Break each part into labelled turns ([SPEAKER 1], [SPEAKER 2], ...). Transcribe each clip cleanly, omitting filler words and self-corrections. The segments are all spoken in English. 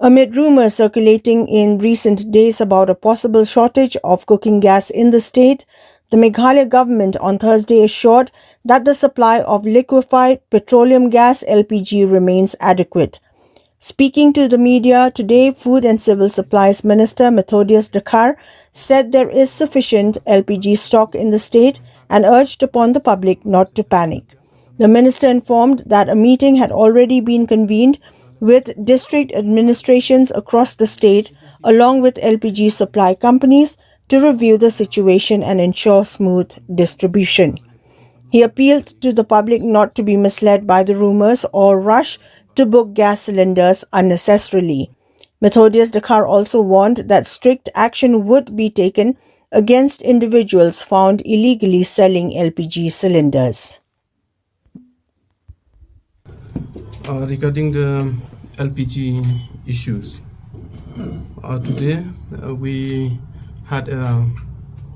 [SPEAKER 1] Amid rumors circulating in recent days about a possible shortage of cooking gas in the state, the Meghalaya government on Thursday assured that the supply of liquefied petroleum gas LPG remains adequate. Speaking to the media today, Food and Civil Supplies Minister Methodius Dakar said there is sufficient LPG stock in the state and urged upon the public not to panic. The minister informed that a meeting had already been convened with district administrations across the state, along with LPG supply companies, to review the situation and ensure smooth distribution. He appealed to the public not to be misled by the rumors or rush to book gas cylinders unnecessarily. Methodius Dakar also warned that strict action would be taken against individuals found illegally selling LPG cylinders.
[SPEAKER 2] Regarding the LPG issues, today we had an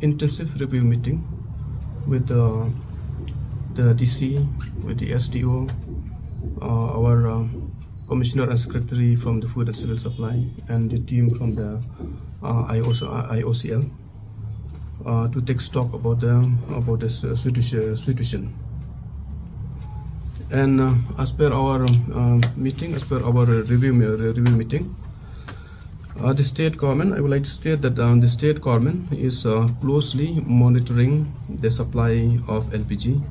[SPEAKER 2] intensive review meeting with the DC, with the SDO, our Commissioner and Secretary from the Food and Civil Supply, and the team from the IOCL to take stock about the situation. And as per our meeting, as per our review meeting, the state government, I would like to state that the state government is closely monitoring the supply of LPG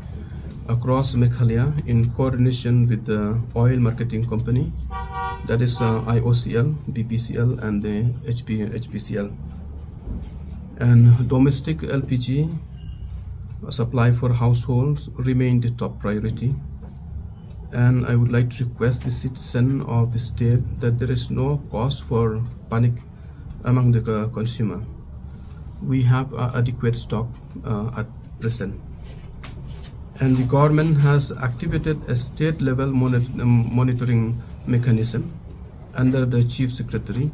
[SPEAKER 2] across Meghalaya in coordination with the oil marketing company, that is IOCL, BPCL, and the HPCL. And domestic LPG supply for households remain the top priority. And I would like to request the citizen of the state that there is no cause for panic among the consumer. We have adequate stock at present. And the government has activated a state-level monitoring mechanism under the Chief Secretary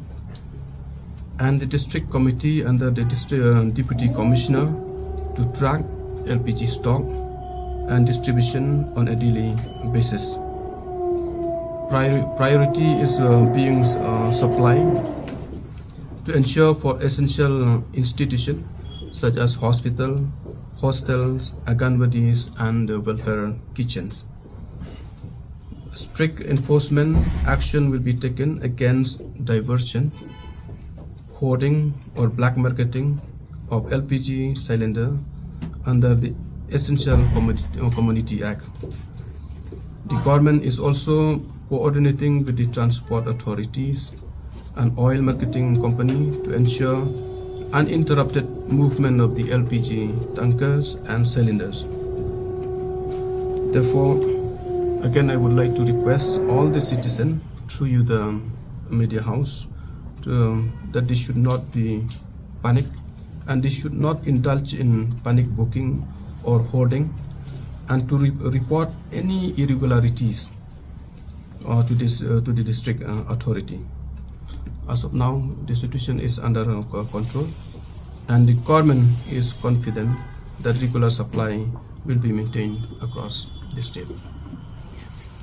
[SPEAKER 2] and the district committee under the Deputy Commissioner to track LPG stock and distribution on a daily basis. Priority is being supplied to ensure for essential institutions such as hospital, hostels, aganwadis, and welfare kitchens. Strict enforcement action will be taken against diversion, hoarding, or black marketing of LPG cylinder under the Essential Commodity Act. The government is also coordinating with the transport authorities and oil marketing company to ensure uninterrupted movement of the LPG tankers and cylinders. Therefore, again, I would like to request all the citizens through you, the media house, that they should not be panic and they should not indulge in panic booking or hoarding, and to report any irregularities to the district authority. As of now, the situation is under control, and the government is confident that regular supply will be maintained across the state.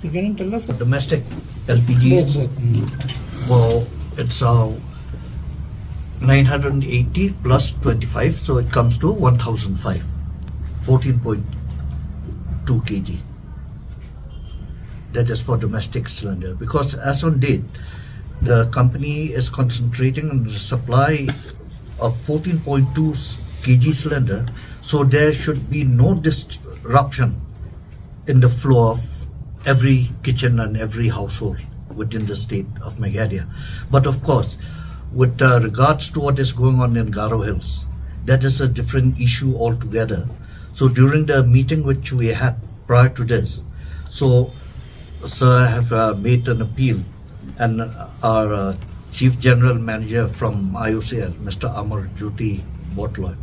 [SPEAKER 3] You can tell us
[SPEAKER 4] domestic LPGs. Well, it's 980 plus 25, so it comes to 1005, 14.2 kg. That is for domestic cylinder, because as on date, the company is concentrating on the supply of 14.2 kg cylinder, so there should be no disruption in the flow of every kitchen and every household within the state of Meghalaya. But of course, with regards to what is going on in Garo Hills, that is a different issue altogether. So during the meeting which we had prior to this, so Sir have made an appeal, and our Chief General Manager from IOCL, Mr. Amar Jyoti Botloy,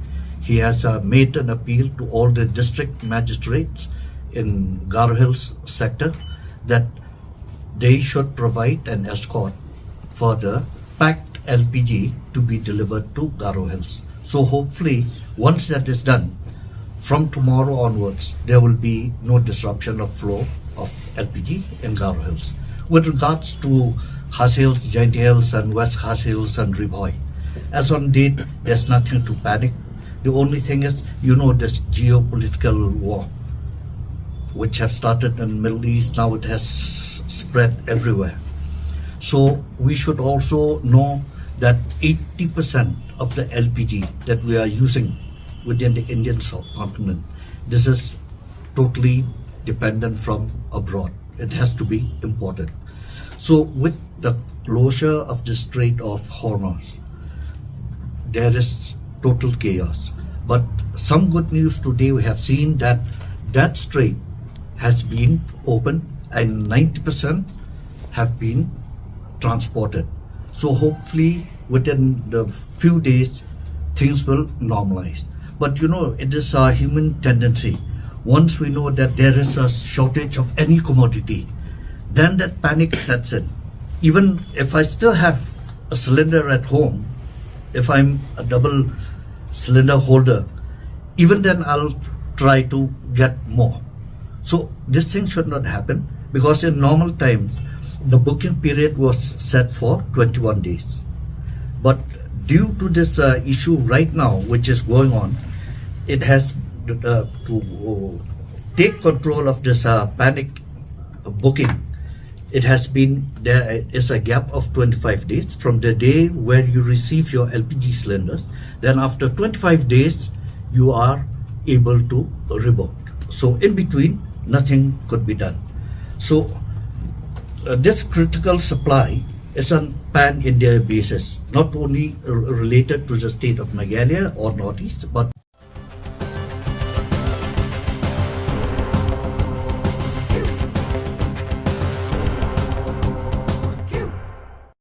[SPEAKER 4] he has made an appeal to all the district magistrates in Garo Hills sector that they should provide an escort for the packed LPG to be delivered to Garo Hills. So hopefully, once that is done, from tomorrow onwards, there will be no disruption of flow of LPG in Garo Hills. With regards to the supply of cylinders, so there should be no disruption. So hopefully, once that is done, from tomorrow onwards, there will be no disruption of flow of LPG in Garo Hills. With regards to the supply of cylinders, so there should be no disruption of flow of LPG in Garo Hills. With regards to Khas Hills, Giant Hills, and West Khas Hills and Riboy. As on date, there's nothing to panic. The only thing is, this geopolitical war, which have started in the Middle East, now it has spread everywhere. So we should also know that 80% of the LPG that we are using within the Indian subcontinent, this is totally dependent from abroad. It has to be imported. So with the closure of the Strait of Hormuz, there is total chaos. But some good news today, we have seen that that strait has been opened and 90% have been transported. So hopefully within the few days things will normalize. But it is a human tendency. Once we know that there is a shortage of any commodity, then that panic sets in. Even if I still have a cylinder at home, if I'm a double cylinder holder, even then I'll try to get more. So this thing should not happen, because in normal times the booking period was set for 21 days. But due to this issue right now which is going on, it has to take control of this panic booking. It has been, there is a gap of 25 days from the day where you receive your LPG cylinders. Then after 25 days you are able to rebook. So in between nothing could be done. So this critical supply is on pan-India basis, not only related to the state of Meghalaya or Northeast, but